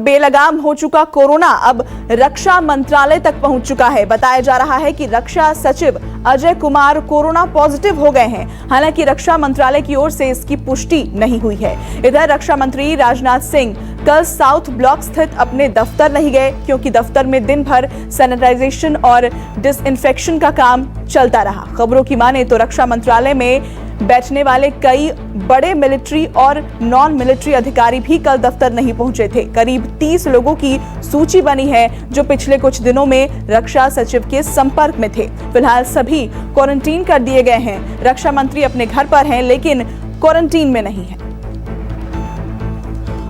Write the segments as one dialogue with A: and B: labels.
A: बेलगाम हो चुका कोरोना अब रक्षा मंत्रालय तक पहुंच चुका है। बताया जा रहा है कि रक्षा सचिव अजय कुमार कोरोना पॉजिटिव हो गए हैं। हालांकि रक्षा मंत्रालय की ओर से इसकी पुष्टि नहीं हुई है। इधर रक्षा मंत्री राजनाथ सिंह कल साउथ ब्लॉक स्थित अपने दफ्तर नहीं गए, क्योंकि दफ्तर में दिन भर सैनिटाइजेशन और डिसइंफेक्शन का काम चलता रहा। खबरों की माने तो रक्षा मंत्रालय में बैठने वाले कई बड़े मिलिट्री और नॉन मिलिट्री अधिकारी भी कल दफ्तर नहीं पहुंचे थे। करीब 30 लोगों की सूची बनी है जो पिछले कुछ दिनों में रक्षा सचिव के संपर्क में थे। फिलहाल सभी क्वारंटीन कर दिए गए हैं। रक्षा मंत्री अपने घर पर हैं, लेकिन क्वारंटीन में नहीं है।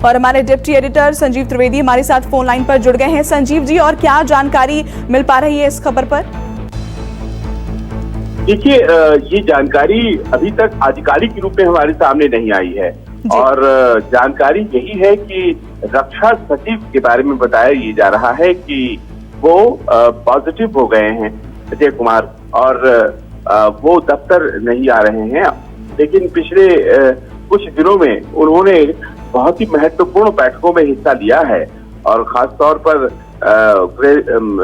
A: और हमारे डिप्टी एडिटर संजीव त्रिवेदी हमारे साथ फोन लाइन पर जुड़ गए हैं। संजीव जी, और क्या जानकारी मिल पा रही है इस खबर पर?
B: देखिए, ये जानकारी अभी तक आधिकारिक रूप में हमारे सामने नहीं आई है और जानकारी यही है कि रक्षा सचिव के बारे में बताया ये जा रहा है कि वो पॉजिटिव हो गए हैं अजय कुमार, और वो दफ्तर नहीं आ रहे हैं। लेकिन पिछले कुछ दिनों में उन्होंने बहुत ही महत्वपूर्ण बैठकों में हिस्सा लिया है और खासतौर पर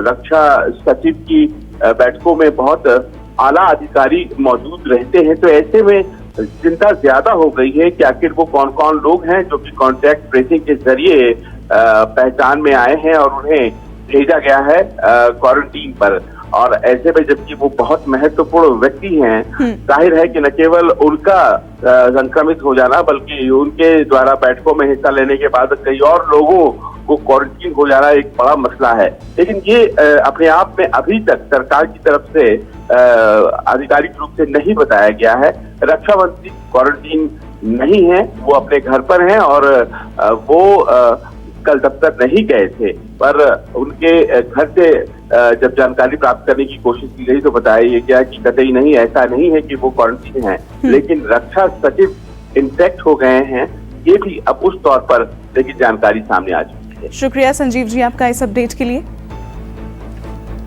B: रक्षा सचिव की बैठकों में बहुत आला अधिकारी मौजूद रहते हैं। तो ऐसे में चिंता ज्यादा हो गई है कि आखिर वो कौन कौन लोग हैं जो कि कॉन्टैक्ट ट्रेसिंग के जरिए पहचान में आए हैं और उन्हें भेजा गया है क्वारंटीन पर। और ऐसे में जबकि वो बहुत महत्वपूर्ण व्यक्ति हैं, जाहिर है कि न केवल उनका संक्रमित हो जाना बल्कि उनके द्वारा बैठकों में हिस्सा लेने के बाद कई और लोगों को क्वारंटीन हो जाना एक बड़ा मसला है। लेकिन ये अपने आप में अभी तक सरकार की तरफ से आधिकारिक रूप से नहीं बताया गया है। रक्षा मंत्री क्वारंटीन नहीं है, वो अपने घर पर हैं और वो कल दफ्तर नहीं गए थे, पर उनके घर से जब जानकारी प्राप्त करने की कोशिश की गई तो बताया ये गया कि कतई नहीं, ऐसा नहीं है कि वो क्वारंटीन है, लेकिन रक्षा सचिव इन्फेक्ट हो गए हैं। ये भी अब उस तौर पर लेकिन जानकारी सामने आ चुकी है।
A: शुक्रिया संजीव जी आपका इस अपडेट के लिए।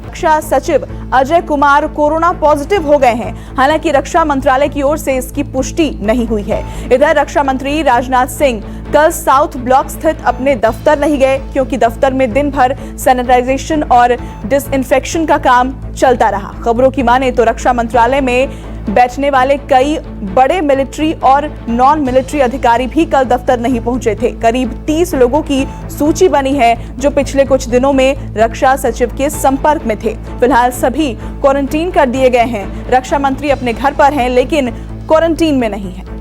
A: रक्षा सचिव अजय कुमार कोरोना पॉजिटिव हो गए हैं। हालांकि रक्षा मंत्रालय की ओर से इसकी पुष्टि नहीं हुई है। इधर रक्षा मंत्री राजनाथ सिंह कल साउथ ब्लॉक स्थित अपने दफ्तर नहीं गए, क्योंकि दफ्तर में दिन भर सैनिटाइजेशन और डिसइंफेक्शन का काम चलता रहा। खबरों की माने तो रक्षा मंत्रालय में बैठने वाले कई बड़े मिलिट्री और नॉन मिलिट्री अधिकारी भी कल दफ्तर नहीं पहुंचे थे। करीब 30 लोगों की सूची बनी है जो पिछले कुछ दिनों में रक्षा सचिव के संपर्क में थे। फिलहाल सभी क्वारंटीन कर दिए गए हैं। रक्षा मंत्री अपने घर पर हैं, लेकिन क्वारंटीन में नहीं है।